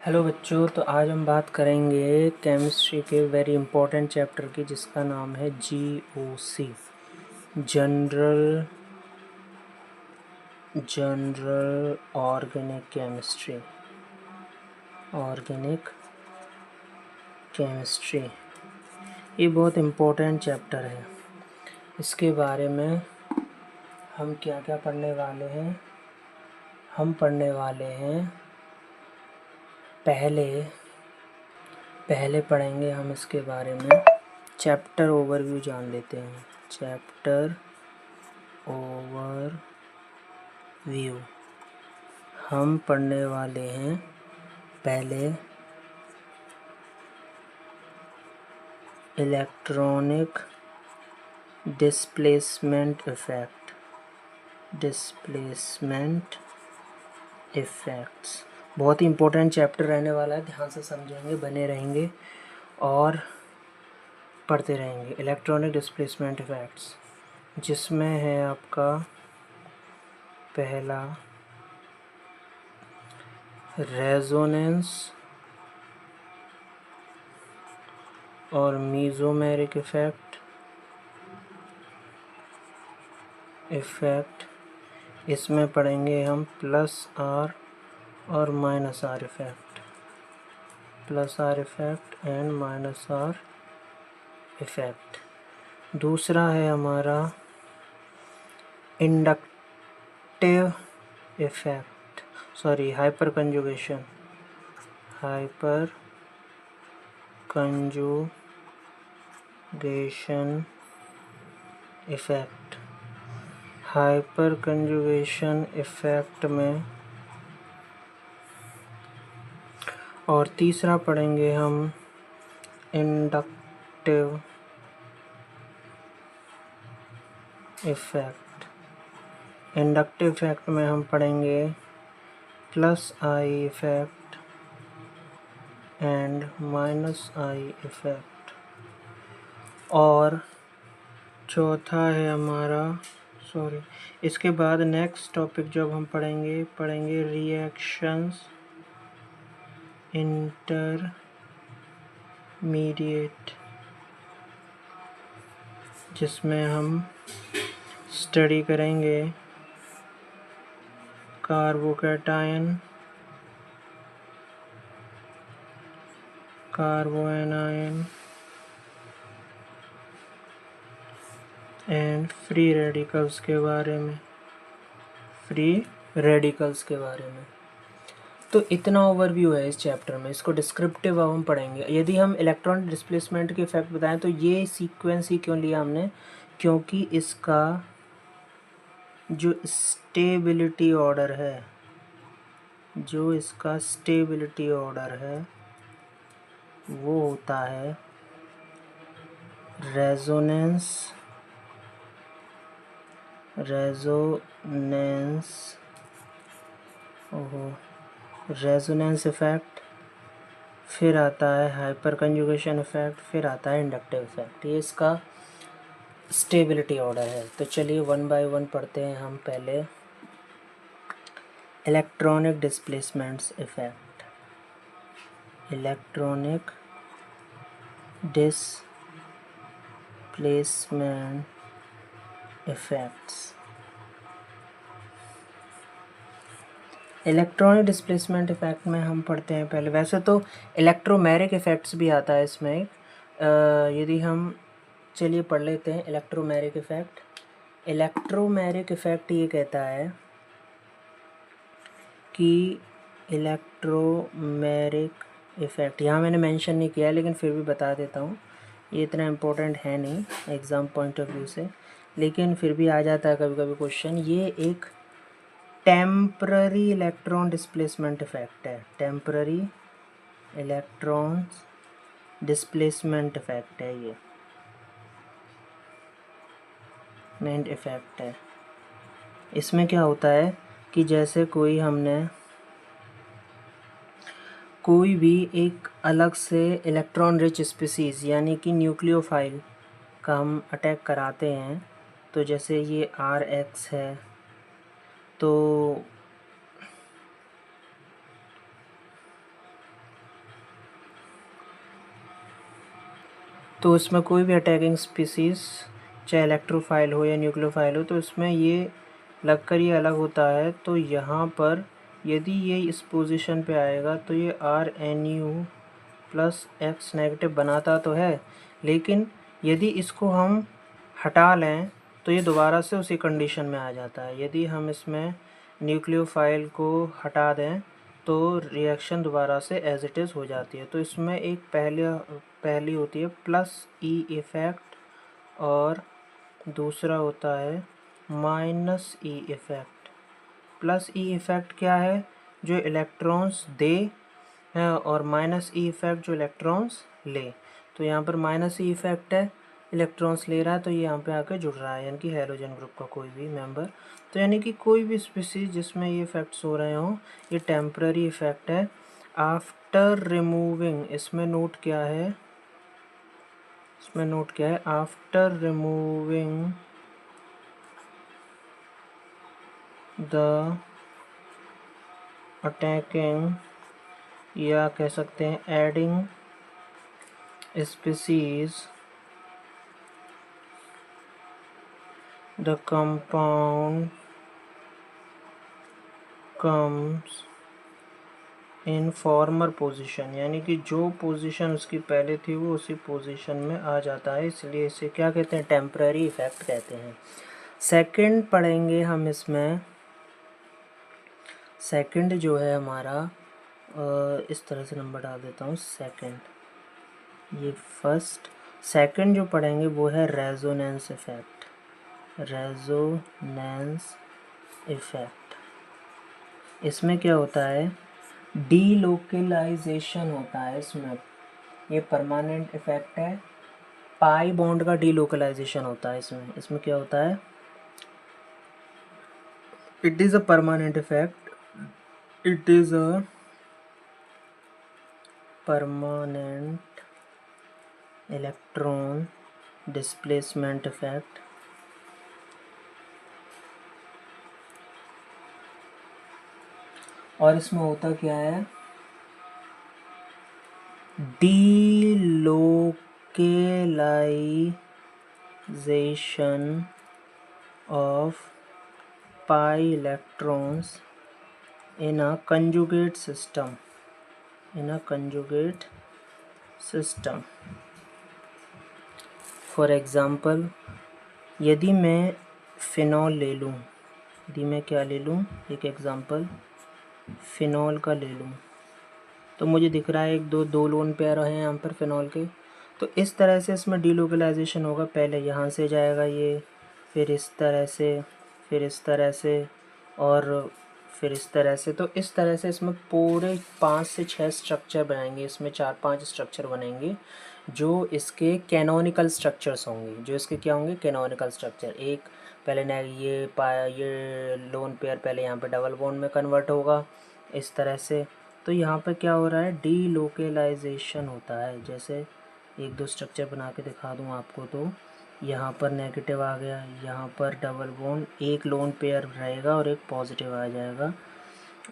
Hello बच्चों, तो आज हम बात करेंगे केमिस्ट्री के वेरी इंपॉर्टेंट चैप्टर की, जिसका नाम है GOC, जनरल ऑर्गेनिक केमिस्ट्री। ये बहुत इम्पोर्टेंट चैप्टर है। इसके बारे में हम क्या क्या पढ़ने वाले हैं? हम पढ़ने वाले हैं पहले पढ़ेंगे हम इसके बारे में। चैप्टर ओवरव्यू जान लेते हैं। चैप्टर ओवरव्यू हम पढ़ने वाले हैं पहले इलेक्ट्रॉनिक डिस्प्लेसमेंट इफ़ेक्ट्स। बहुत ही इम्पोर्टेंट चैप्टर रहने वाला है, ध्यान से समझेंगे, बने रहेंगे और पढ़ते रहेंगे। इलेक्ट्रॉनिक डिस्प्लेसमेंट इफ़ेक्ट्स, जिसमें है आपका पहला रेजोनेंस और मीज़ोमेरिक इफ़ेक्ट। इसमें पढ़ेंगे हम प्लस आर और minus R effect, and minus R effect. दूसरा है हमारा inductive effect, hyper conjugation effect. Hyper conjugation effect में और तीसरा पढ़ेंगे हम इंडक्टिव इफ़ेक्ट। इंडक्टिव इफ़ेक्ट में हम पढ़ेंगे plus I effect and minus I effect. और चौथा है हमारा इसके बाद नेक्स्ट टॉपिक जब हम पढ़ेंगे रिएक्शंस इंटरमीडिएट, जिसमें हम स्टडी करेंगे कार्बोकैटायन, कार्बोएनायन एंड फ्री रेडिकल्स के बारे में। तो इतना ओवरव्यू है इस चैप्टर में। इसको डिस्क्रिप्टिव अब हम पढ़ेंगे। यदि हम इलेक्ट्रॉनिक डिस्प्लेसमेंट के इफेक्ट बताएं तो ये सीक्वेंस ही क्यों लिया हमने, क्योंकि इसका जो स्टेबिलिटी ऑर्डर है वो होता है रेजोनेंस इफेक्ट, फिर आता है हाइपर कंजुगेशन इफेक्ट, फिर आता है इंडक्टिव इफेक्ट। ये इसका स्टेबिलिटी ऑर्डर है। तो चलिए वन बाय वन पढ़ते हैं हम। पहले electronic displacements effect. Electronic displacement effects. Electronic displacement effect में हम पढ़ते हैं पहले, वैसे तो इलेक्ट्रोमैग्नेटिक इफेक्ट्स भी आता है इसमें। यदि हम चलिए पढ़ लेते हैं इलेक्ट्रोमैग्नेटिक इफेक्ट। इलेक्ट्रोमैग्नेटिक इफेक्ट ये कहता है कि इलेक्ट्रोमैग्नेटिक इफेक्ट, यहाँ मैंने मेंशन नहीं किया लेकिन फिर भी बता देता हूँ, ये इतना इम्पोर्टेंट है नहीं एग्ज़ाम पॉइंट ऑफ व्यू से, लेकिन फिर भी आ जाता है कभी कभी क्वेश्चन। ये एक टेम्पररी इलेक्ट्रॉन डिस्प्लेसमेंट इफेक्ट है। टेम्पररी इलेक्ट्रॉन डिस्प्लेसमेंट इफेक्ट है, ये मेन इफेक्ट है। इसमें क्या होता है कि जैसे कोई भी एक अलग से इलेक्ट्रॉन रिच स्पीसीज़ यानी कि न्यूक्लियोफाइल का हम अटैक कराते हैं, तो जैसे ये RX है, तो तो उसमें कोई भी अटैकिंग स्पीसीज़ चाहे इलेक्ट्रोफाइल हो या न्यूक्लियोफाइल हो, तो उसमें ये लगकर ये अलग होता है। तो यहाँ पर यदि ये इस पोजीशन पे आएगा तो ये RNU प्लस X नेगेटिव बनाता तो है, लेकिन यदि इसको हम हटा लें तो ये दोबारा से उसी कंडीशन में आ जाता है। यदि हम इसमें न्यूक्लियोफाइल को हटा दें तो रिएक्शन दोबारा से एज इट इज़ हो जाती है। तो इसमें एक पहली होती है प्लस ई इफ़ेक्ट और दूसरा होता है माइनस ई इफ़ेक्ट। प्लस ई इफ़ेक्ट क्या है, जो इलेक्ट्रॉन्स दे है, और माइनस ई इफ़ेक्ट जो इलेक्ट्रॉन्स ले। तो यहाँ पर माइनस ई इफ़ेक्ट है, इलेक्ट्रॉन्स ले रहा है, तो ये यहाँ पे आके जुड़ रहा है, यानी कि हैलोजन ग्रुप का कोई भी मेंबर। तो यानी कि कोई भी स्पीसीज जिसमें ये इफ़ेक्ट्स हो रहे हों, ये टेम्पररी इफ़ेक्ट है। आफ्टर रिमूविंग, इसमें नोट क्या है, आफ्टर रिमूविंग द अटैकिंग, या कह सकते हैं adding species, the compound comes in farmer position, यानी कि जो पोजीशन उसकी पहले थी वो उसी पोजीशन में आ जाता है, इसलिए इसे क्या कहते हैं, टेम्पररी इफेक्ट कहते हैं। सेकंड पढ़ेंगे हम इसमें। सेकंड जो है हमारा, इस तरह से नंबर डाल देता हूँ, सेकंड, ये फर्स्ट। सेकंड जो पढ़ेंगे वो है रेजोनेंस इफेक्ट। रेजोनेंस इफेक्ट, इसमें क्या होता है, डीलोकलाइजेशन होता है इसमें। ये परमानेंट इफेक्ट है, पाई बॉन्ड का डीलोकलाइजेशन होता है इसमें। इसमें क्या होता है, it is a permanent effect, it is a permanent electron displacement effect. और इसमें होता क्या है, delocalization of pi electrons in a conjugate system, for example, यदि मैं फिनॉल ले लूँ, यदि मैं क्या ले लूँ, एक एग्जांपल फिनॉल का ले लूँ, तो मुझे दिख रहा है एक दो लोन पेयर हैं यहाँ पर फिनॉल के। तो इस तरह से इसमें डीलोकलाइजेशन होगा, पहले यहाँ से जाएगा ये, फिर इस तरह से, फिर इस तरह से, और फिर इस तरह से। तो इस तरह से इसमें पूरे 5 से 6 स्ट्रक्चर बनाएंगे, इसमें 4-5 स्ट्रक्चर बनेंगे जो इसके कैनोनिकल स्ट्रक्चर्स होंगे। जो इसके क्या होंगे, कैनोनिकल स्ट्रक्चर। एक पहले ये लोन पेयर पहले यहाँ पे डबल बॉन्ड में कन्वर्ट होगा इस तरह से। तो यहाँ पर क्या हो रहा है, डीलोकलाइजेशन होता है। जैसे एक दो स्ट्रक्चर बना के दिखा दूँ आपको, तो यहाँ पर नेगेटिव आ गया, यहाँ पर डबल बॉन्ड, एक लोन पेयर रहेगा और एक पॉजिटिव आ जाएगा,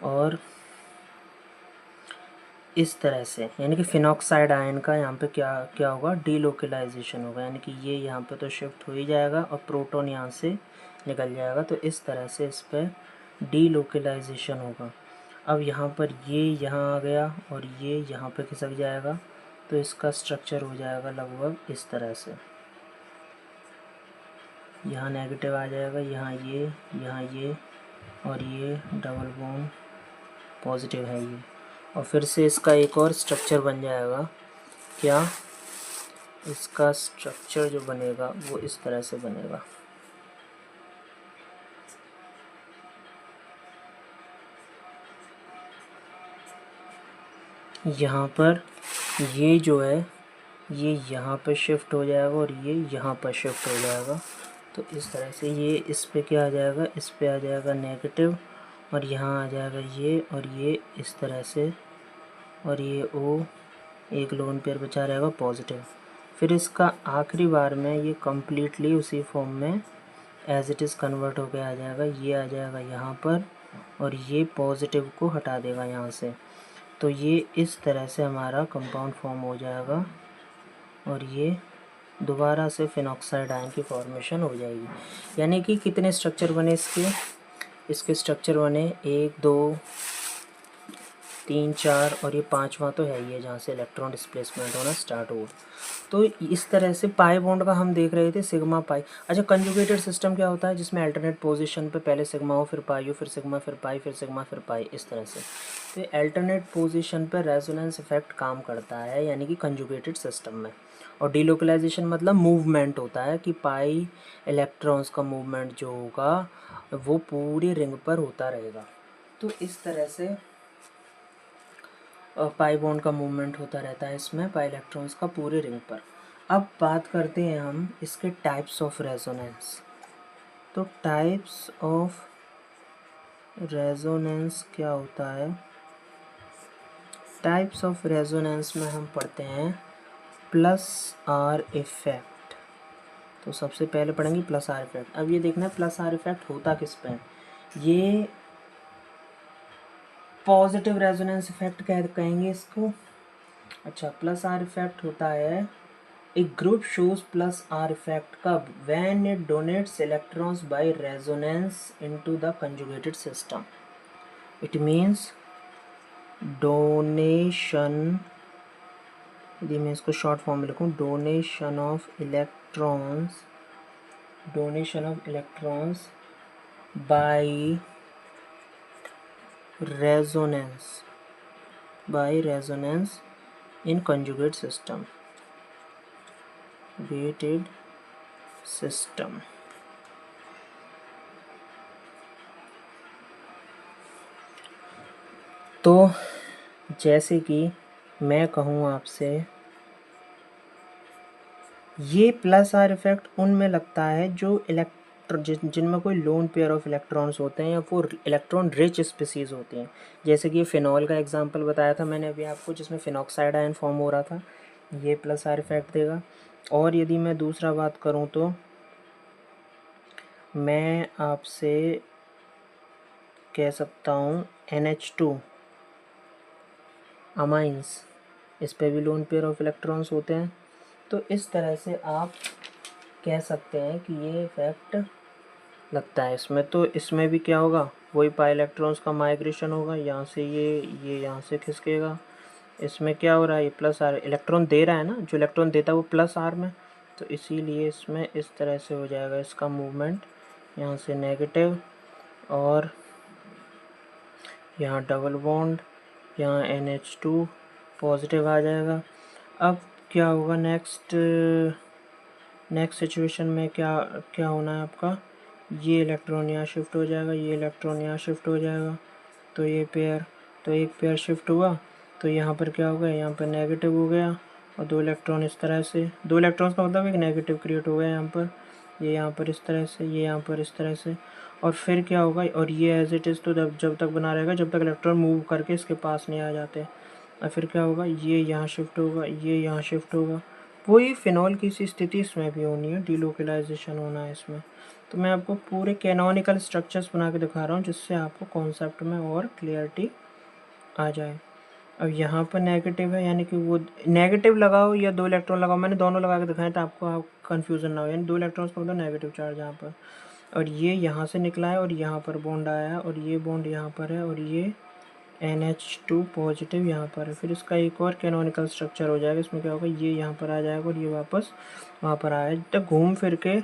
और इस तरह से, यानी कि फिनॉक्साइड आयन का यहाँ पे क्या क्या होगा, डीलोकलाइजेशन होगा, यानी कि ये यहाँ पे तो शिफ्ट हो ही जाएगा और प्रोटॉन यहाँ से निकल जाएगा। तो इस तरह से इस पर डीलोकलाइजेशन होगा। अब यहाँ पर ये यहाँ आ गया और ये यहाँ पे खिसक जाएगा, तो इसका स्ट्रक्चर हो जाएगा लगभग इस तरह से। यहाँ नेगेटिव आ जाएगा, यहाँ ये और ये डबल बॉन्ड पॉजिटिव है ये, और फिर से इसका एक और स्ट्रक्चर बन जाएगा। क्या, इसका स्ट्रक्चर जो बनेगा वो इस तरह से बनेगा। यहाँ पर ये जो है ये यहाँ पर शिफ्ट हो जाएगा और ये यहाँ पर शिफ्ट हो जाएगा। तो इस तरह से ये इस पे क्या आ जाएगा, इस पे आ जाएगा नेगेटिव, और यहाँ आ जाएगा ये, और ये इस तरह से, और ये O, एक लोन पेयर बचा रहेगा पॉजिटिव। फिर इसका आखिरी बार में ये कम्प्लीटली उसी फॉर्म में एज इट इज़ कन्वर्ट होकर आ जाएगा। ये आ जाएगा यहाँ पर, और ये पॉजिटिव को हटा देगा यहाँ से। तो ये इस तरह से हमारा कंपाउंड फॉर्म हो जाएगा, और ये दोबारा से फिनॉक्साइड आयन की फॉर्मेशन हो जाएगी। यानी कि कितने स्ट्रक्चर बने इसके स्ट्रक्चर बने 1 2 3 4 और ये 5वां तो है ही है जहाँ से इलेक्ट्रॉन डिस्प्लेसमेंट होना स्टार्ट हुआ। तो इस तरह से पाई बॉन्ड का हम देख रहे थे सिग्मा पाई। अच्छा, कंजुगेटेड सिस्टम क्या होता है जिसमें अल्टरनेट पोजीशन पे पहले सिग्मा हो फिर पाई हो फिर सिग्मा फिर पाई फिर सिग्मा फिर पाई, इस तरह से। तो अल्टरनेट पोजीशन पे रेजोनेंस इफेक्ट काम करता है यानी कि कंजुगेटेड सिस्टम में। और डीलोकलाइजेशन मतलब मूवमेंट होता है कि पाई इलेक्ट्रॉन्स का मूवमेंट जो होगा वो पूरी रिंग पर होता रहेगा। तो इस तरह से पाई बॉन्ड का मूवमेंट होता रहता है इसमें पाई इलेक्ट्रॉन्स का पूरे रिंग पर। अब बात करते हैं हम इसके टाइप्स ऑफ रेजोनेंस। तो टाइप्स ऑफ रेजोनेंस क्या होता है? टाइप्स ऑफ रेजोनेंस में हम पढ़ते हैं प्लस आर इफेक्ट। तो सबसे पहले पढ़ेंगे प्लस आर इफेक्ट। अब ये देखना है प्लस आर इफेक्ट होता किस पे है। ये पॉजिटिव रेजोनेंस इफेक्ट कहेंगे इसको। अच्छा, प्लस आर इफेक्ट होता है A group shows plus R effect कब? When it donates electrons by resonance into the conjugated system. It means donation, यदि मैं इसको शॉर्ट फॉर्म में लिखूँ, donation of electrons by resonance in conjugate system. तो जैसे कि मैं कहूँ आपसे, ये प्लस आर इफेक्ट उनमें लगता है जो जिनमें कोई लोन पेयर ऑफ इलेक्ट्रॉन्स होते हैं या वो इलेक्ट्रॉन रिच स्पीसीज होती हैं। जैसे कि फिनॉल का एग्जांपल बताया था मैंने अभी आपको, जिसमें फिनॉक्साइड आयन फॉर्म हो रहा था, ये प्लस आर इफेक्ट देगा। और यदि मैं दूसरा बात करूँ तो मैं आपसे कह सकता हूँ NH2 अमाइंस, इस पे भी लोन पेयर ऑफ इलेक्ट्रॉन्स होते हैं। तो इस तरह से आप कह सकते हैं कि ये इफेक्ट लगता है इसमें। तो इसमें भी क्या होगा, वही पाई इलेक्ट्रॉन्स का माइग्रेशन होगा, यहाँ से ये यहाँ से खिसकेगा। इसमें क्या हो रहा है, ये प्लस आर इलेक्ट्रॉन दे रहा है ना, जो इलेक्ट्रॉन देता है वो प्लस आर में, तो इसीलिए इसमें इस तरह से हो जाएगा इसका मूवमेंट, यहाँ से नेगेटिव और यहाँ डबल बॉन्ड, यहाँ NH2 पॉजिटिव आ जाएगा। अब क्या होगा नेक्स्ट सिचुएशन में, क्या होना है आपका, ये इलेक्ट्रॉन यहाँ शिफ्ट हो जाएगा, ये इलेक्ट्रॉन यहाँ शिफ्ट हो जाएगा। तो ये पेयर, तो एक पेयर शिफ्ट हुआ, तो यहाँ पर क्या हो गया, यहाँ पर नेगेटिव हो गया और 2 इलेक्ट्रॉन इस तरह से, 2 इलेक्ट्रॉन्स का मतलब एक नेगेटिव क्रिएट हो गया यहाँ पर, ये यहाँ पर इस तरह से, ये यहाँ पर इस तरह से। और फिर क्या होगा, और ये एज इट इज़ तो जब तक बना रहेगा जब तक इलेक्ट्रॉन मूव करके इसके पास नहीं आ जाते। और फिर क्या होगा, ये यहाँ शिफ्ट होगा, ये यहाँ शिफ्ट होगा। वही फिनॉल की सी स्थिति इसमें भी होनी है, डीलोकलाइजेशन होना है इसमें। तो मैं आपको पूरे कैनोनिकल स्ट्रक्चर्स बना के दिखा रहा हूँ जिससे आपको कॉन्सेप्ट में और क्लियरिटी आ जाए। अब यहाँ पर नेगेटिव है, यानी कि वो नेगेटिव लगाओ या 2 इलेक्ट्रॉन लगाओ, मैंने दोनों लगा के दिखाए तो आपको कन्फ्यूज़न ना हो, यानी 2 इलेक्ट्रॉन्स का मतलब नेगेटिव चार्ज यहाँ पर, और ये यहाँ से निकला है और यहाँ पर बॉन्ड आया है और ये बॉन्ड यहाँ पर है और ये NH2 पॉजिटिव यहाँ पर है। फिर इसका एक और कैनोनिकल स्ट्रक्चर हो जाएगा, इसमें क्या होगा, ये यहाँ पर आ जाएगा और ये वापस वहाँ पर आया, तब घूम फिर के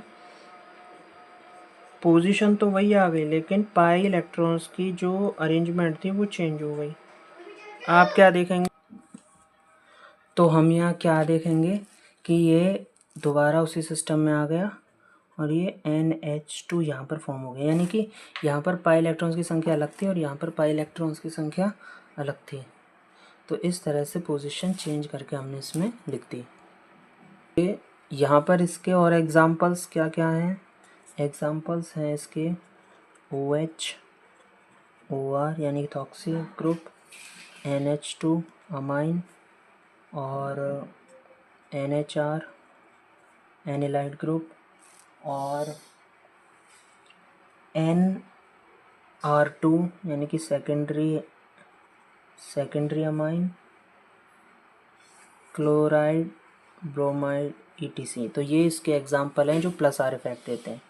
पोजीशन तो वही आ गई लेकिन पाई इलेक्ट्रॉन्स की जो अरेंजमेंट थी वो चेंज हो गई। आप क्या देखेंगे, तो हम यहाँ क्या देखेंगे कि ये दोबारा उसी सिस्टम में आ गया और ये NH2 यहाँ पर फॉर्म हो गया, यानी कि यहाँ पर पाई इलेक्ट्रॉन्स की संख्या अलग थी और यहाँ पर पाई इलेक्ट्रॉन्स की संख्या अलग थी। तो इस तरह से पोजीशन चेंज करके हमने इसमें लिख दी। ये यहाँ पर इसके और एग्जांपल्स क्या क्या हैं, एग्जांपल्स हैं इसके OH OR यानी टॉक्सी ग्रुप, NH2 अमाइन और NHR एनिलाइड ग्रुप और NR2 यानी कि secondary amine, chloride bromide ETC। तो ये इसके एग्जाम्पल हैं जो प्लस आर इफेक्ट देते हैं।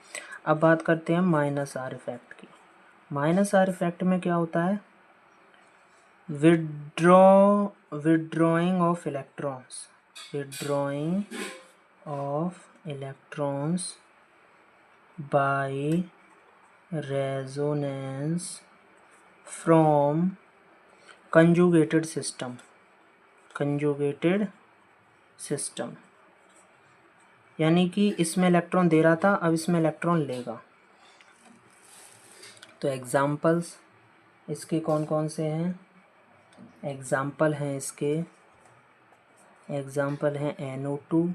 अब बात करते हैं माइनस आर इफेक्ट की। माइनस आर इफेक्ट में क्या होता है? Withdrawing of electrons, withdrawing of electrons by resonance from conjugated system, conjugated system, यानी कि इसमें इलेक्ट्रॉन दे रहा था, अब इसमें इलेक्ट्रॉन लेगा। तो एग्जाम्पल्स इसके कौन कौन से हैं? एग्जाम्पल हैं इसके, एग्जाम्पल हैं NO2,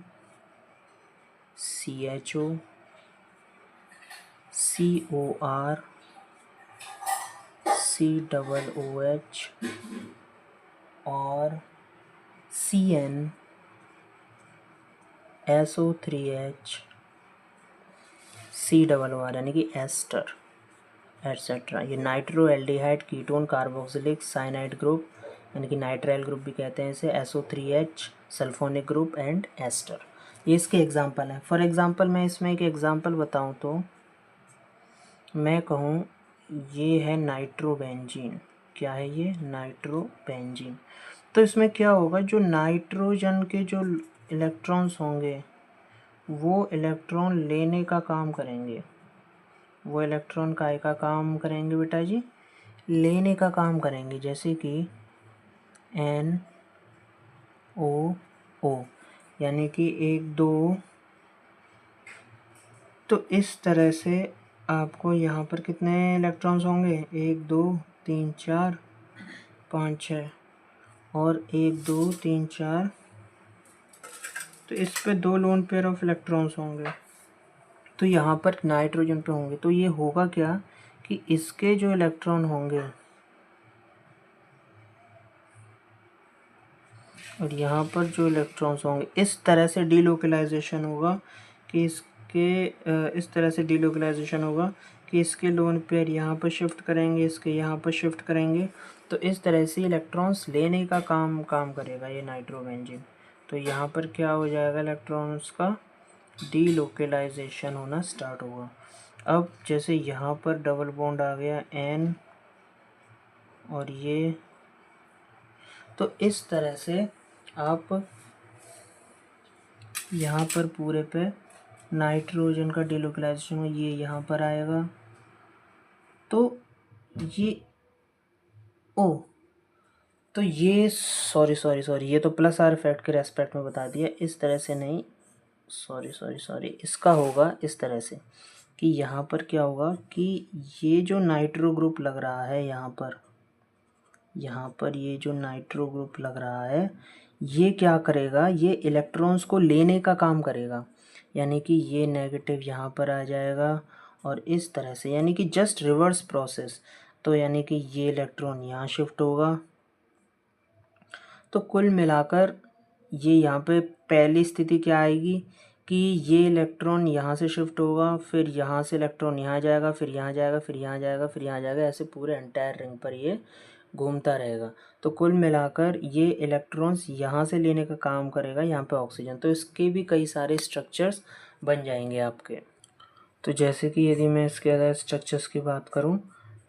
CHO, COR, COOH और CN, SO3H, COOR यानी कि एस्टर एटसेट्रा। ये nitro aldehyde ketone carboxylic cyanide group यानी कि नाइट्राइल ग्रुप भी कहते हैं इसे, SO3H sulphonic group and ester, ये इसके एग्जाम्पल हैं। फॉर एग्जाम्पल मैं इसमें एक एग्जाम्पल बताऊं तो मैं कहूँ ये है नाइट्रोबेंजीन। क्या है ये? नाइट्रोबेंजीन। तो इसमें क्या होगा, जो नाइट्रोजन के जो इलेक्ट्रॉन्स होंगे वो इलेक्ट्रॉन लेने का काम करेंगे, वो इलेक्ट्रॉन काय का काम करेंगे बेटा जी? लेने का काम करेंगे। जैसे कि NO यानी कि 1 2, तो इस तरह से आपको यहाँ पर कितने इलेक्ट्रॉन्स होंगे? 1 2 3 4 5 6 और 1 2 3 4, तो इस पे 2 लोन पेयर ऑफ इलेक्ट्रॉन्स होंगे, तो यहाँ पर नाइट्रोजन पे होंगे। तो ये होगा क्या कि इसके जो इलेक्ट्रॉन होंगे और यहाँ पर जो इलेक्ट्रॉन्स होंगे, इस तरह से डीलोकलाइजेशन होगा कि इस तरह से डीलोकलाइजेशन होगा कि इसके लोन पेयर यहाँ पर शिफ्ट करेंगे, इसके यहाँ पर शिफ्ट करेंगे। तो इस तरह से इलेक्ट्रॉन्स लेने का काम करेगा ये नाइट्रोबेंजीन। तो यहाँ पर क्या हो जाएगा? इलेक्ट्रॉन्स का डीलोकलाइजेशन होना स्टार्ट होगा। अब जैसे यहाँ पर डबल बॉन्ड आ गया N और ये, तो इस तरह से आप यहाँ पर पूरे पे नाइट्रोजन का डीलोकलाइजेशन ये यहाँ पर आएगा। तो ये तो ये सॉरी ये तो प्लस आर इफेक्ट के रेस्पेक्ट में बता दिया, इस तरह से नहीं, सॉरी इसका होगा इस तरह से कि यहाँ पर क्या होगा कि ये जो नाइट्रो ग्रुप लग रहा है यहाँ पर ये जो नाइट्रो ग्रुप लग रहा है ये क्या करेगा? ये इलेक्ट्रॉन्स को लेने का काम करेगा, यानी कि ये नेगेटिव यहाँ पर आ जाएगा और इस तरह से, यानी कि जस्ट रिवर्स प्रोसेस। तो यानी कि ये इलेक्ट्रॉन यहाँ शिफ्ट होगा। तो कुल मिलाकर ये यहाँ पे पहली स्थिति क्या आएगी कि ये इलेक्ट्रॉन यहाँ से शिफ्ट होगा, फिर यहाँ से इलेक्ट्रॉन यहाँ जाएगा, फिर यहाँ जाएगा, फिर यहाँ जाएगा, फिर यहाँ जाएगा, ऐसे पूरे एंटायर रिंग पर ये घूमता रहेगा। तो कुल मिलाकर ये इलेक्ट्रॉन्स यहाँ से लेने का काम करेगा यहाँ पे ऑक्सीजन। तो इसके भी कई सारे स्ट्रक्चर्स बन जाएंगे आपके। तो जैसे कि यदि मैं इसके अदर स्ट्रक्चर्स की बात करूँ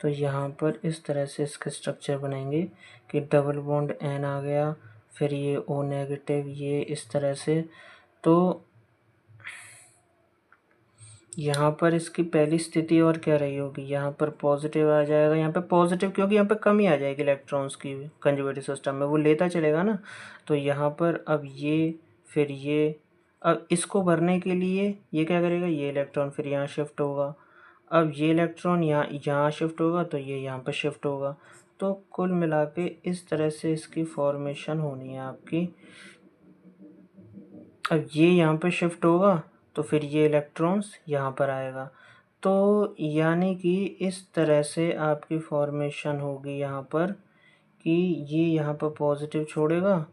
तो यहाँ पर इस तरह से इसके स्ट्रक्चर बनाएंगे कि डबल बॉन्ड N आ गया, फिर ये O नेगेटिव, ये इस तरह से। तो यहाँ पर इसकी पहली स्थिति और क्या रही होगी? यहाँ पर पॉजिटिव आ जाएगा, यहाँ पे पॉजिटिव, क्योंकि यहाँ पे कमी आ जाएगी इलेक्ट्रॉन्स की कंजर्वेटिव सिस्टम में, वो लेता चलेगा ना। तो यहाँ पर अब ये, फिर ये, अब इसको भरने के लिए ये क्या करेगा? ये इलेक्ट्रॉन फिर यहाँ शिफ्ट होगा, अब ये इलेक्ट्रॉन यहाँ शिफ्ट होगा, तो ये यहाँ पर शिफ्ट होगा। तो कुल मिला के इस तरह से इसकी फॉर्मेशन होनी है आपकी। अब ये यहाँ पर शिफ्ट होगा तो फिर ये इलेक्ट्रॉन्स यहाँ पर आएगा। तो यानी कि इस तरह से आपकी फॉर्मेशन होगी यहाँ पर कि ये यहाँ पर पॉजिटिव छोड़ेगा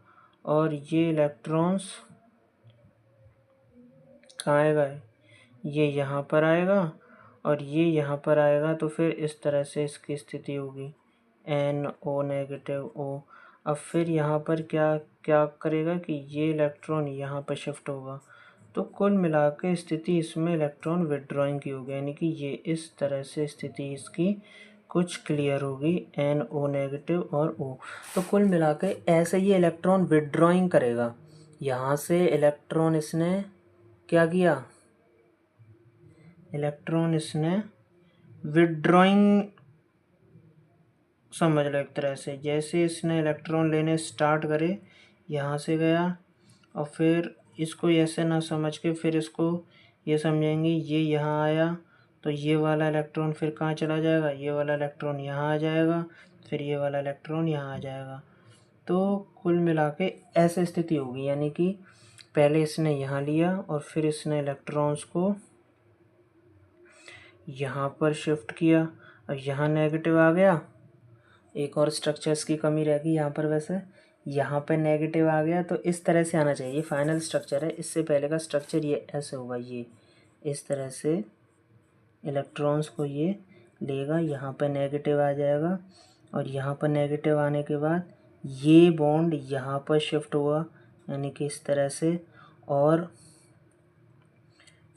और ये इलेक्ट्रॉन्स कहाँ आएगा? ये यहाँ पर आएगा और ये यहाँ पर आएगा। तो फिर इस तरह से इसकी स्थिति होगी NO नेगेटिव O। अब फिर यहाँ पर क्या क्या करेगा कि ये इलेक्ट्रॉन यहाँ पर शिफ्ट होगा। तो कुल मिला के स्थिति इसमें इलेक्ट्रॉन विदड्रॉइंग की होगी, यानी कि ये इस तरह से स्थिति इसकी कुछ क्लियर होगी, NO नेगेटिव और O। तो कुल मिला के ऐसे ये इलेक्ट्रॉन विदड्रॉइंग करेगा। यहाँ से इलेक्ट्रॉन इसने क्या किया, इलेक्ट्रॉन इसने विदड्रॉइंग समझ लो एक तरह से। जैसे इसने इलेक्ट्रॉन लेने स्टार्ट करे, यहाँ से गया और फिर इसको ऐसे ना समझ के फिर इसको ये समझेंगे ये यहाँ आया तो ये वाला इलेक्ट्रॉन फिर कहाँ चला जाएगा, ये वाला इलेक्ट्रॉन यहाँ आ जाएगा, फिर ये वाला इलेक्ट्रॉन यहाँ आ जाएगा। तो कुल मिला के ऐसे स्थिति होगी, यानी कि पहले इसने यहाँ लिया और फिर इसने इलेक्ट्रॉन्स को यहाँ पर शिफ्ट किया और यहाँ नेगेटिव आ गया। एक और स्ट्रक्चर्स की कमी रहेगी यहाँ पर, वैसे यहाँ पर नेगेटिव आ गया तो इस तरह से आना चाहिए। ये फाइनल स्ट्रक्चर है, इससे पहले का स्ट्रक्चर ये ऐसे होगा, ये इस तरह से इलेक्ट्रॉन्स को ये लेगा, यहाँ पर नेगेटिव आ जाएगा और यहाँ पर नेगेटिव आने के बाद ये बॉन्ड यहाँ पर शिफ्ट हुआ, यानी कि इस तरह से, और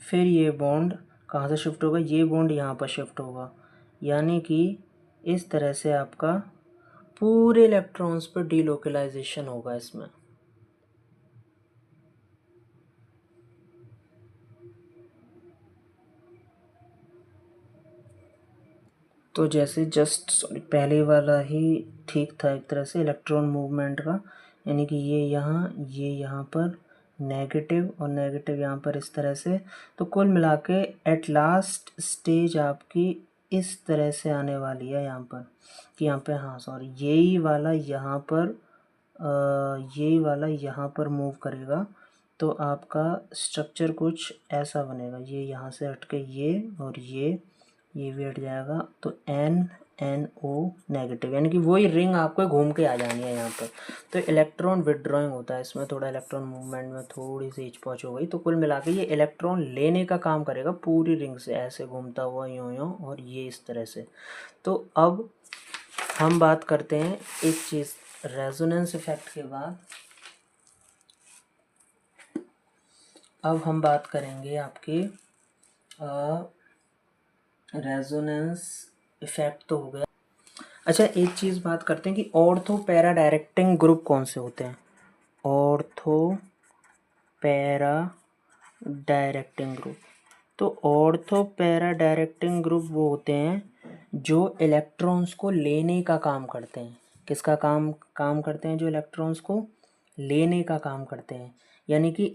फिर ये बॉन्ड कहाँ से शिफ्ट होगा, ये बॉन्ड यहाँ पर शिफ्ट होगा, यानी कि इस तरह से आपका पूरे इलेक्ट्रॉन्स पर डीलोकलाइजेशन होगा इसमें। तो जैसे जस्ट पहले वाला ही ठीक था एक तरह से इलेक्ट्रॉन मूवमेंट का, यानी कि ये यहाँ पर नेगेटिव और नेगेटिव यहाँ पर इस तरह से। तो कुल मिला के एट लास्ट स्टेज आपकी इस तरह से आने वाली है यहाँ पर, कि यहाँ पे, हाँ सॉरी, यही वाला यहाँ पर मूव करेगा तो आपका स्ट्रक्चर कुछ ऐसा बनेगा। ये यहाँ से हट के ये और ये भी हट जाएगा, तो NO नेगेटिव, यानी कि वही रिंग आपको घूम के आ जानी है यहाँ पर। तो इलेक्ट्रॉन विदड्रॉइंग होता है इसमें, थोड़ा इलेक्ट्रॉन मूवमेंट में थोड़ी सी हिचपौच हो गई। तो कुल मिला के ये इलेक्ट्रॉन लेने का काम करेगा पूरी रिंग से, ऐसे घूमता हुआ यूँ और ये इस तरह से। तो अब हम बात करते हैं एक चीज़, रेजोनेंस इफेक्ट के बाद अब हम बात करेंगे आपके रेजोनेंस इफेक्ट तो हो गया। अच्छा, एक चीज़ बात करते हैं कि ऑर्थो पैरा डायरेक्टिंग ग्रुप कौन से होते हैं। ऑर्थो पैरा डायरेक्टिंग ग्रुप, तो ऑर्थो पैरा डायरेक्टिंग ग्रुप वो होते हैं जो इलेक्ट्रॉन्स को लेने का काम करते हैं। किसका काम करते हैं, जो इलेक्ट्रॉन्स को लेने का काम करते हैं, यानी कि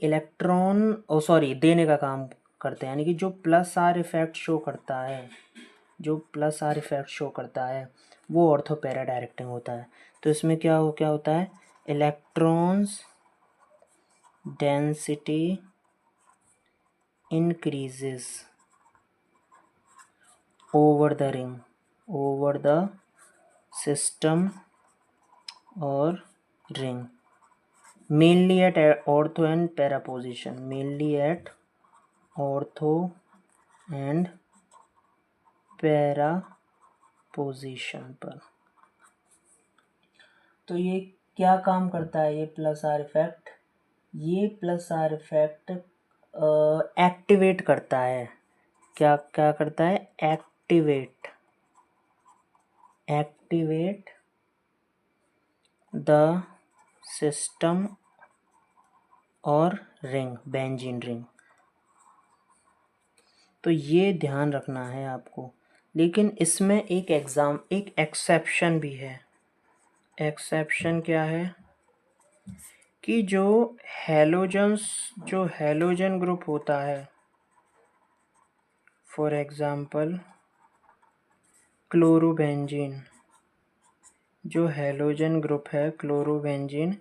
देने का काम करते हैं, यानी कि जो प्लस आर इफेक्ट शो करता है, वो ऑर्थो पैरा डायरेक्टिंग होता है। तो इसमें क्या होता है, electrons density increases over the ring, over the system or ring, mainly at ortho and para position, mainly at ortho and para position पर। तो ये क्या काम करता है, ये प्लस आर इफेक्ट, एक्टिवेट करता है। क्या करता है, एक्टिवेट द सिस्टम और रिंग, बेंजीन रिंग। तो ये ध्यान रखना है आपको, लेकिन इसमें एक एक्सेप्शन भी है। एक्सेप्शन क्या है कि जो हैलोजन ग्रुप होता है, फॉर एग्जांपल क्लोरोबेंजीन, जो हैलोजन ग्रुप है क्लोरोबेंजीन,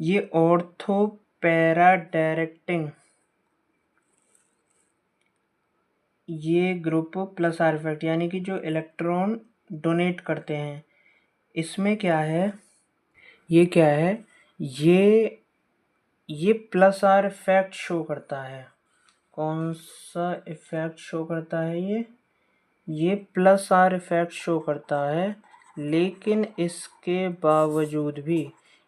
ये ऑर्थो पैरा डायरेक्टिंग, ये ग्रुप प्लस आर इफेक्ट, यानी कि जो इलेक्ट्रॉन डोनेट करते हैं, इसमें क्या है, ये प्लस आर इफेक्ट शो करता है। कौन सा इफेक्ट शो करता है, ये प्लस आर इफेक्ट शो करता है, लेकिन इसके बावजूद भी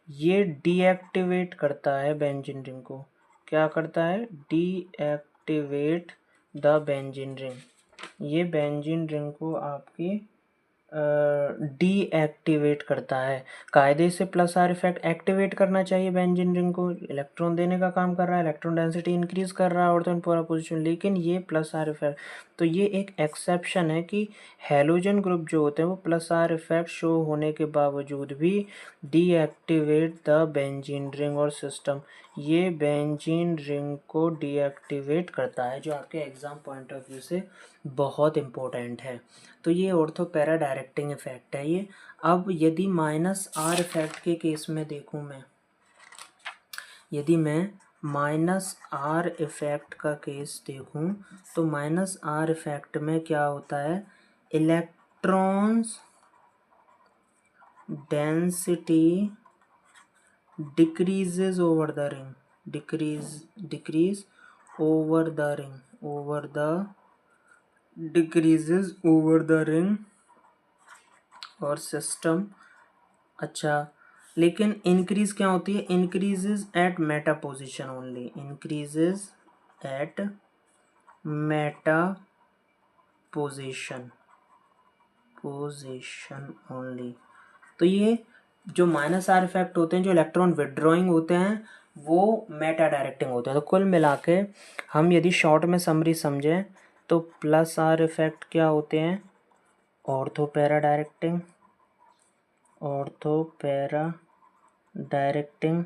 ये डीएक्टिवेट करता है बेंजीन रिंग को। क्या करता है? Deactivate the benzene ring. ये बेंजीन रिंग को आपकी डीएक्टिवेट करता है। कायदे से प्लस आर इफेक्ट एक्टिवेट करना चाहिए बेंजीन रिंग को, इलेक्ट्रॉन देने का काम कर रहा है, इलेक्ट्रॉन डेंसिटी इंक्रीज कर रहा है ऑर्थोन पोलर पोजीशन, लेकिन ये प्लस आर इफेक्ट, तो ये एक एक्सेप्शन है कि हैलोजन ग्रुप जो होते हैं वो प्लस आर इफेक्ट शो होने के बावजूद भी डीएक्टिवेट द बेंजीन रिंग और सिस्टम। ये बेंजीन रिंग को डीएक्टिवेट करता है, जो आपके एग्जाम पॉइंट ऑफ व्यू से बहुत इम्पोर्टेंट है। तो ये ऑर्थो पैरा डायरेक्टिंग इफेक्ट है ये। अब यदि माइनस आर इफेक्ट के केस में देखूं मैं, यदि मैं माइनस आर इफेक्ट का केस देखूं, तो माइनस आर इफेक्ट में क्या होता है? Electrons density decreases over the ring, decrease over the ring, decreases over the ring और सिस्टम। अच्छा, लेकिन इंक्रीज क्या होती है? Increases at Meta position only, increases at Meta position only. तो ये जो माइनस आर इफेक्ट होते हैं, जो इलेक्ट्रॉन विड्रॉइंग होते हैं, वो मेटा डायरेक्टिंग होते हैं। तो कुल मिला के हम यदि शॉर्ट में समरी समझें तो प्लस आर इफेक्ट क्या होते हैं? Ortho para directing, ortho para directing,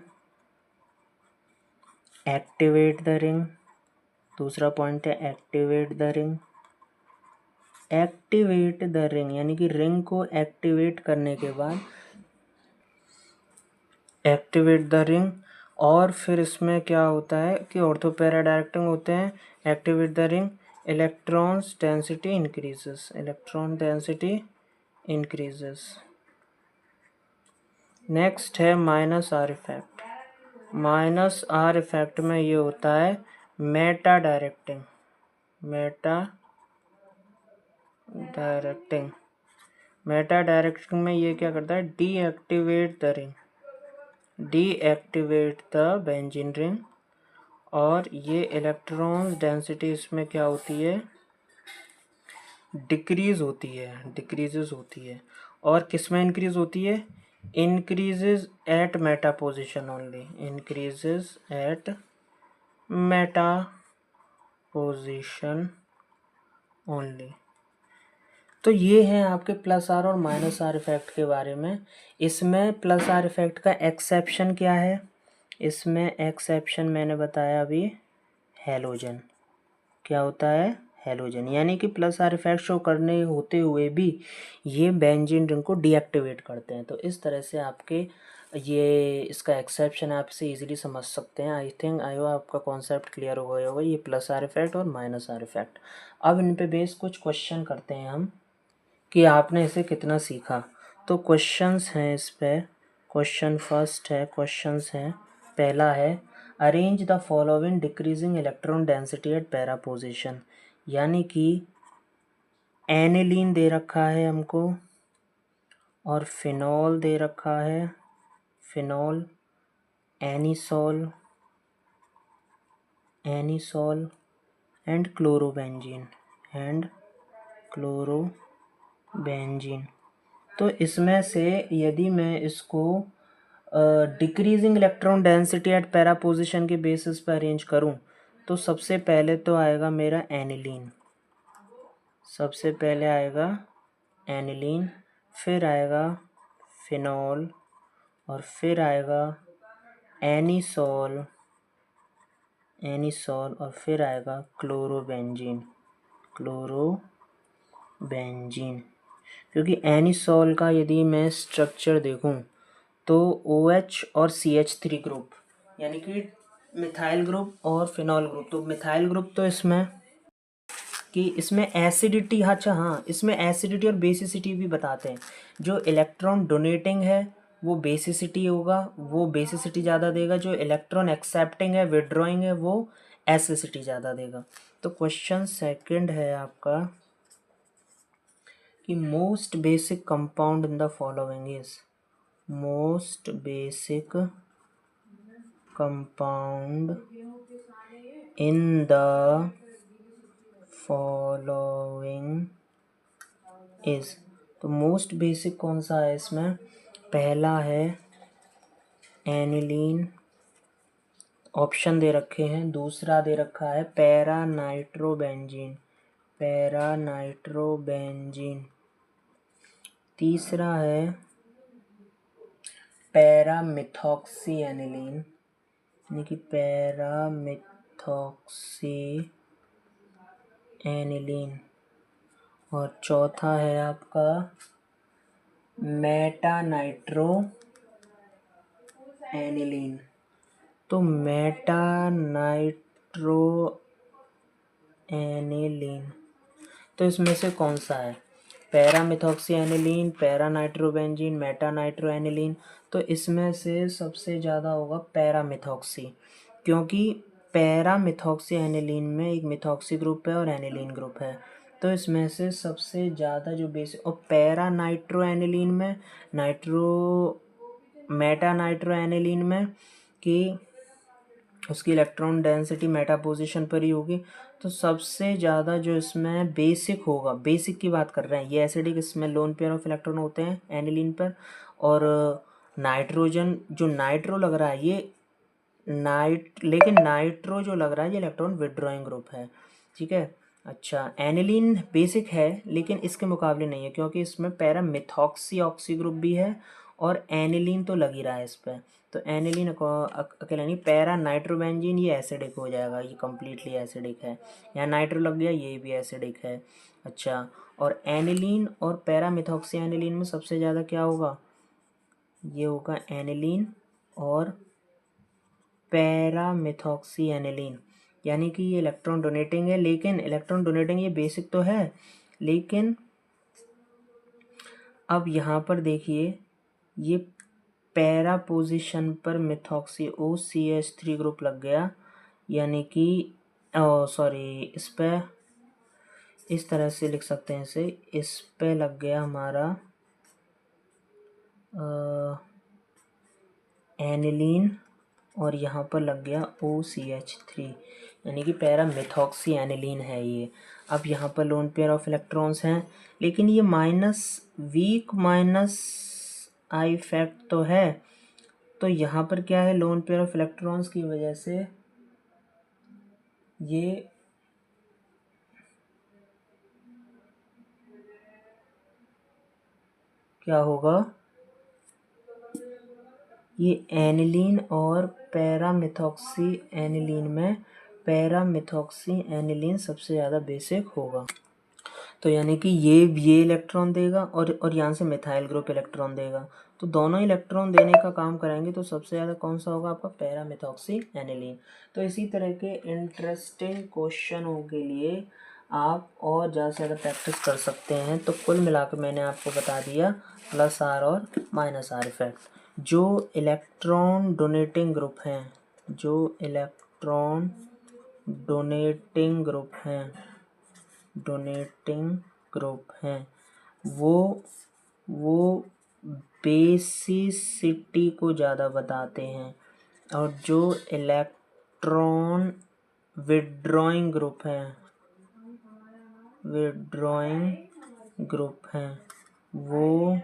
activate the ring, दूसरा पॉइंट है activate the ring. Activate the ring यानी कि रिंग को एक्टिवेट करने के बाद एक्टिवेट द रिंग, और फिर इसमें क्या होता है कि ऑर्थो पैरा डायरेक्टिंग होते हैं, activate the ring, electrons density increases, electron density increases. Next है minus R effect. Minus R effect में ये होता है meta directing, meta directing. Meta directing में ये क्या करता है? Deactivate the ring, deactivate the benzene ring, और ये इलेक्ट्रॉन डेंसिटी इसमें क्या होती है? डिक्रीज होती है, डिक्रीजेस होती है। और किस में इंक्रीज होती है? Increases at Meta position only, increases at Meta position only. तो ये है आपके प्लस आर और माइनस आर इफेक्ट के बारे में। इसमें प्लस आर इफेक्ट का एक्सेप्शन क्या है? इसमें एक्सेप्शन मैंने बताया अभी, हैलोजन। क्या होता है? हैलोजन, यानी कि प्लस आर इफेक्ट शो करने होते हुए भी ये बेंजीन रिंग को डीएक्टिवेट करते हैं। तो इस तरह से आपके ये इसका एक्सेप्शन आप इसे इजीली समझ सकते हैं। आई होप आपका कॉन्सेप्ट क्लियर हो गया होगा, ये प्लस आर इफेक्ट और माइनस आर इफेक्ट। अब इन पे बेस कुछ क्वेश्चन करते हैं हम कि आपने इसे कितना सीखा। तो क्वेश्चंस हैं इस पे। क्वेश्चन फर्स्ट है, क्वेश्चंस हैं, पहला है arrange the following decreasing electron density at para position, यानी कि एनिलीन दे रखा है हमको और फिनॉल दे रखा है, फिनॉल, एनिसॉल एंड क्लोरोबेंजीन, तो इसमें से यदि मैं इसको decreasing electron density at para position के बेसिस पर अरेंज करूं, तो सबसे पहले तो आएगा मेरा एनिलीन, सबसे पहले आएगा एनिलीन, फिर आएगा फिनॉल, और फिर आएगा एनिसॉल, और फिर आएगा क्लोरोबेंजीन, क्योंकि एनिसॉल का यदि मैं स्ट्रक्चर देखूं तो OH और CH3 ग्रुप, यानी कि मिथाइल ग्रुप और फिनॉल ग्रुप। तो मिथाइल ग्रुप तो इसमें कि इसमें एसिडिटी, अच्छा हाँ, इसमें एसिडिटी और बेसिसिटी भी बताते हैं। जो इलेक्ट्रॉन डोनेटिंग है वो बेसिसिटी होगा, वो बेसिसिटी ज़्यादा देगा। जो इलेक्ट्रॉन एक्सेप्टिंग है, विड्रॉइंग है, वो एसिसिटी ज़्यादा देगा। तो क्वेश्चन सेकंड है आपका कि most basic compound in the following is, most basic compound in the following is. तो मोस्ट बेसिक कौन सा है इसमें? पहला है एनिलीन, ऑप्शन दे रखे हैं। दूसरा दे रखा है पैरा नाइट्रोबेंजीन, पैरा नाइट्रोबेंजीन। तीसरा है पैरा मिथॉक्सी एनिलीन, यानी कि पैरा मिथॉक्सी एनिलीन। और चौथा है आपका मेटा नाइट्रो एनिलीन। तो मेटा नाइट्रो एनिलीन, तो इसमें से कौन सा है? Para methoxy aniline, para nitrobenzene, Meta nitro aniline. तो इसमें से सबसे ज़्यादा होगा पैरा मिथॉक्सी, क्योंकि पैरा मिथॉक्सी एनिलीन में एक मिथॉक्सी ग्रुप है और एनिलीन ग्रुप है। तो इसमें से सबसे ज़्यादा जो बेसिक, और पैरा नाइट्रो एनिलीन में मेटा नाइट्रो एनिलीन में कि उसकी इलेक्ट्रॉन डेंसिटी मेटा पोजीशन पर ही होगी। तो सबसे ज़्यादा जो इसमें बेसिक होगा, बेसिक की बात कर रहे हैं, ये एसिडिक, इसमें लोन पेयर ऑफ इलेक्ट्रॉन होते हैं एनिलीन पर। और नाइट्रोजन जो नाइट्रो लग रहा है ये लेकिन नाइट्रो जो लग रहा है ये इलेक्ट्रॉन विड्रॉइंग ग्रुप है, ठीक है। अच्छा, एनिलीन बेसिक है लेकिन इसके मुकाबले नहीं है, क्योंकि इसमें पैरा मिथॉक्सी ऑक्सी ग्रुप भी है और एनिलीन तो लग ही रहा है इस पर। तो एनिलीन अकेला नहीं, पैरा नाइट्रोबेंजीन ये एसिडिक हो जाएगा, ये कम्प्लीटली एसिडिक है। यहाँ नाइट्रो लग गया, ये भी एसिडिक है। अच्छा, और एनिलीन और पैरा मिथॉक्सी एनिलीन में सबसे ज़्यादा क्या होगा? ये होगा एनिलीन और पैरा मिथॉक्सी एनिलीन, यानी कि ये इलेक्ट्रॉन डोनेटिंग है। लेकिन इलेक्ट्रॉन डोनेटिंग ये बेसिक तो है, लेकिन अब यहाँ पर देखिए ये पैरा पोजीशन पर मिथॉक्सी OCH3 ग्रुप लग गया, यानी कि सॉरी, इस पे इस तरह से लिख सकते हैं इसे, इस पे लग गया हमारा एनिलीन और यहाँ पर लग गया OCH3, यानी कि पैरा मिथॉक्सी एनिलीन है ये। अब यहाँ पर लोन पेयर ऑफ इलेक्ट्रॉन्स हैं, लेकिन ये वीक माइनस आई फैक्ट तो है। तो यहाँ पर क्या है, लोन पेयर ऑफ इलेक्ट्रॉन्स की वजह से ये क्या होगा, ये एनिलीन और पैरामिथॉक्सी एनिलीन में पैरामिथॉक्सी एनिलीन सबसे ज़्यादा बेसिक होगा। तो यानी कि ये इलेक्ट्रॉन देगा और यहाँ से मिथाइल ग्रुप इलेक्ट्रॉन देगा, तो दोनों इलेक्ट्रॉन देने का काम करेंगे। तो सबसे ज़्यादा कौन सा होगा आपका? पैरामिथॉक्सी एनिलीन। तो इसी तरह के इंटरेस्टिंग क्वेश्चनों के लिए आप और ज़्यादा से ज़्यादा प्रैक्टिस कर सकते हैं। तो कुल मिलाकर मैंने आपको बता दिया प्लस आर और माइनस आर इफेक्ट। जो इलेक्ट्रॉन डोनेटिंग ग्रुप हैं, जो इलेक्ट्रॉन डोनेटिंग ग्रुप हैं वो बेसिसिटी को ज़्यादा बताते हैं, और जो इलेक्ट्रॉन विड्रॉइंग ग्रुप हैं वो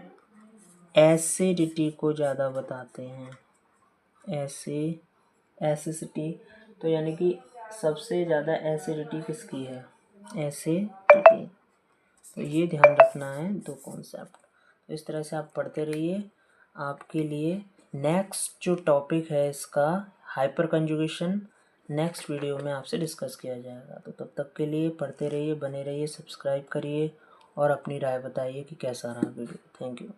एसिडिटी को ज़्यादा बताते हैं, एसिडिटी। तो यानी कि सबसे ज़्यादा एसिडिटी किसकी है? एसिडिटी। तो ये ध्यान रखना है दो कॉन्सेप्ट। तो इस तरह से आप पढ़ते रहिए। आपके लिए नेक्स्ट जो टॉपिक है इसका हाइपर कंजुगेशन, नेक्स्ट वीडियो में आपसे डिस्कस किया जाएगा। तो तब तक के लिए पढ़ते रहिए, बने रहिए, सब्सक्राइब करिए और अपनी राय बताइए कि कैसा रहा वीडियो। Thank you.